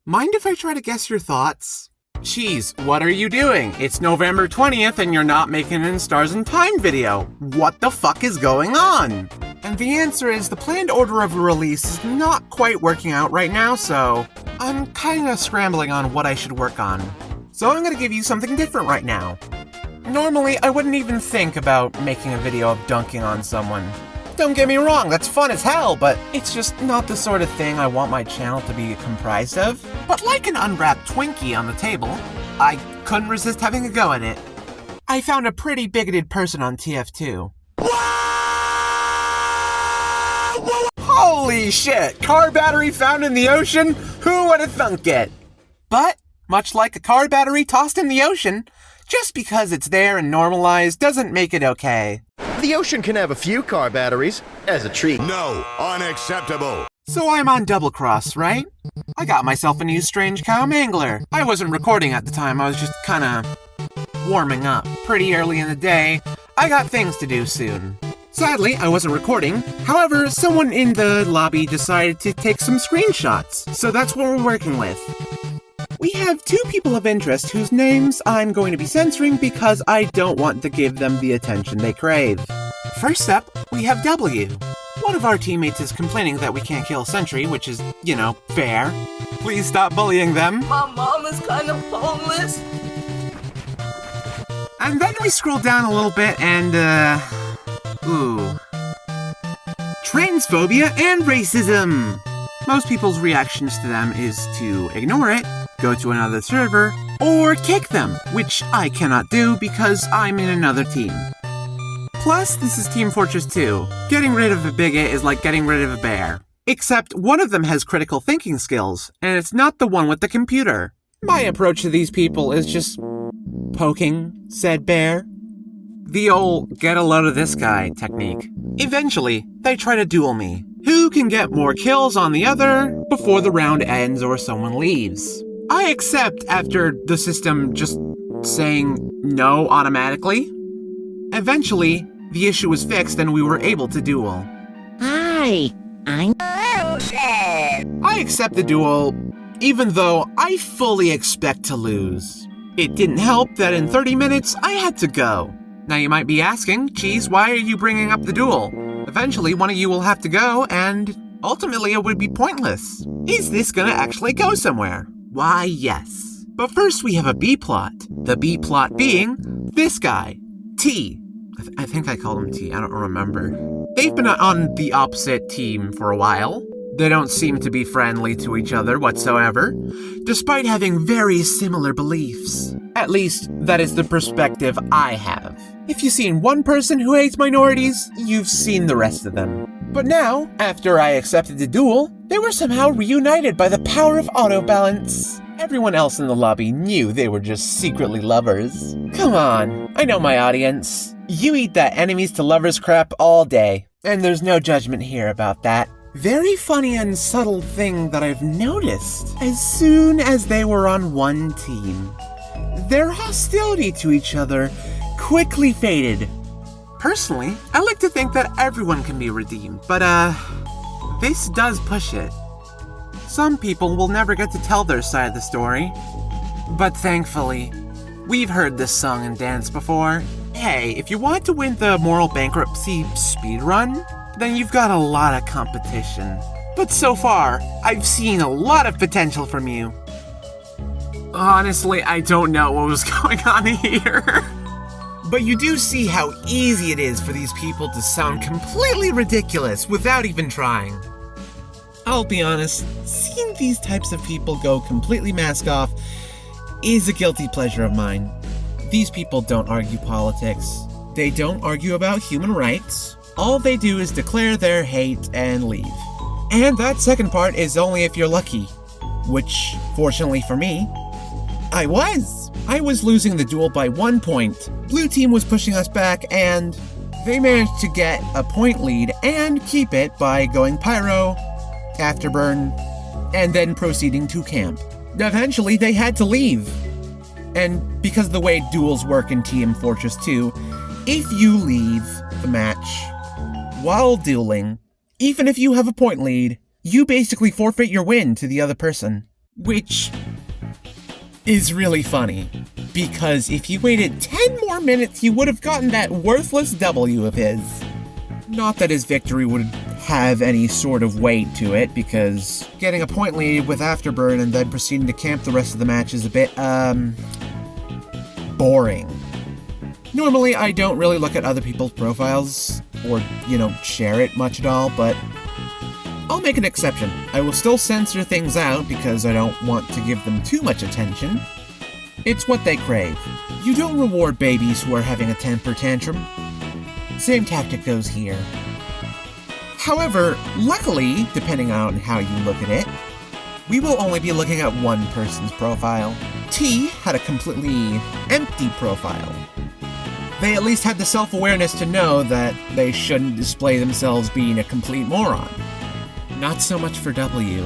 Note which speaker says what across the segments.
Speaker 1: Mind if I try to guess your thoughts? Cheese, what are you doing? It's November 20th and you're not making an Stars in Time video. What the fuck is going on? And the answer is the planned order of release is not quite working out right now, so I'm kinda scrambling on what I should work on. So I'm gonna give you something different right now. Normally, I wouldn't even think about making a video of dunking on someone. Don't get me wrong, that's fun as hell, but it's just not the sort of thing I want my channel to be comprised of. But like an unwrapped Twinkie on the table, I couldn't resist having a go at it. I found a pretty bigoted person on TF2. Holy shit! Car battery found in the ocean? Who would have thunk it? But, much like a car battery tossed in the ocean, just because it's there and normalized doesn't make it okay.
Speaker 2: The ocean can have a few car batteries, as a treat.
Speaker 3: No, unacceptable.
Speaker 1: So I'm on double cross, right? I got myself a new strange cow mangler. I wasn't recording at the time, I was just kinda warming up. Pretty early in the day, I got things to do soon. Sadly, I wasn't recording. However, someone in the lobby decided to take some screenshots, so that's what we're working with. We have two people of interest whose names I'm going to be censoring because I don't want to give them the attention they crave. First up, we have W. One of our teammates is complaining that we can't kill a sentry, which is, fair. Please stop bullying them.
Speaker 4: My mom is kind of homeless.
Speaker 1: And then we scroll down a little bit and, transphobia and racism. Most people's reactions to them is to ignore it, go to another server, or kick them, which I cannot do because I'm in another team. Plus, this is Team Fortress 2. Getting rid of a bigot is like getting rid of a bear. Except one of them has critical thinking skills, and it's not the one with the computer. My approach to these people is just poking said bear. The old get a load of this guy technique. Eventually, they try to duel me. Who can get more kills on the other before the round ends or someone leaves? I accept after the system just saying no automatically. Eventually, the issue was fixed and we were able to duel.
Speaker 5: Hi, I'm
Speaker 1: I accept the duel, even though I fully expect to lose. It didn't help that in 30 minutes, I had to go. Now you might be asking, geez, why are you bringing up the duel? Eventually, one of you will have to go, and ultimately it would be pointless. Is this gonna actually go somewhere? Why, yes. But first we have a B-plot. The B-plot being this guy, T. I think I called him T, I don't remember. They've been on the opposite team for a while. They don't seem to be friendly to each other whatsoever, despite having very similar beliefs. At least, that is the perspective I have. If you've seen one person who hates minorities, you've seen the rest of them. But now, after I accepted the duel, they were somehow reunited by the power of auto-balance. Everyone else in the lobby knew they were just secretly lovers. Come on, I know my audience. You eat that enemies to lovers crap all day, and there's no judgment here about that. Very funny and subtle thing that I've noticed. As soon as they were on one team, their hostility to each other quickly faded. Personally, I like to think that everyone can be redeemed, but this does push it. Some people will never get to tell their side of the story. But thankfully, we've heard this song and dance before. Hey, if you want to win the moral bankruptcy speedrun, then you've got a lot of competition. But so far, I've seen a lot of potential from you. Honestly, I don't know what was going on here. But you do see how easy it is for these people to sound completely ridiculous without even trying. I'll be honest, seeing these types of people go completely mask off is a guilty pleasure of mine. These people don't argue politics. They don't argue about human rights. All they do is declare their hate and leave. And that second part is only if you're lucky. Which, fortunately for me, I was. I was losing the duel by 1 point. Blue team was pushing us back and they managed to get a point lead and keep it by going pyro, afterburn, and then proceeding to camp. Eventually they had to leave. And because of the way duels work in Team Fortress 2, if you leave the match while dueling, even if you have a point lead, you basically forfeit your win to the other person. Which is really funny, because if he waited 10 more minutes, he would have gotten that worthless W of his. Not that his victory would have any sort of weight to it, because getting a point lead with Afterburn and then proceeding to camp the rest of the match is a bit, boring. Normally, I don't really look at other people's profiles, or, share it much at all, but I'll make an exception. I will still censor things out because I don't want to give them too much attention. It's what they crave. You don't reward babies who are having a temper tantrum. Same tactic goes here. However, luckily, depending on how you look at it, we will only be looking at one person's profile. T had a completely empty profile. They at least had the self-awareness to know that they shouldn't display themselves being a complete moron. Not so much for W.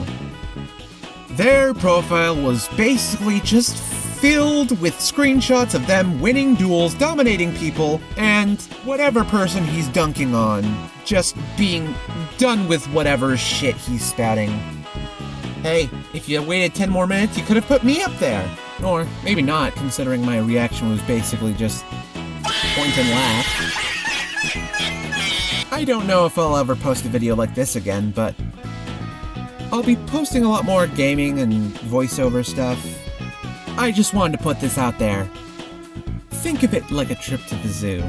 Speaker 1: Their profile was basically just filled with screenshots of them winning duels, dominating people, and whatever person he's dunking on just being done with whatever shit he's spouting. Hey, if you waited 10 more minutes, you could have put me up there. Or maybe not, considering my reaction was basically just point and laugh. I don't know if I'll ever post a video like this again, but I'll be posting a lot more gaming and voiceover stuff. I just wanted to put this out there. Think of it like a trip to the zoo.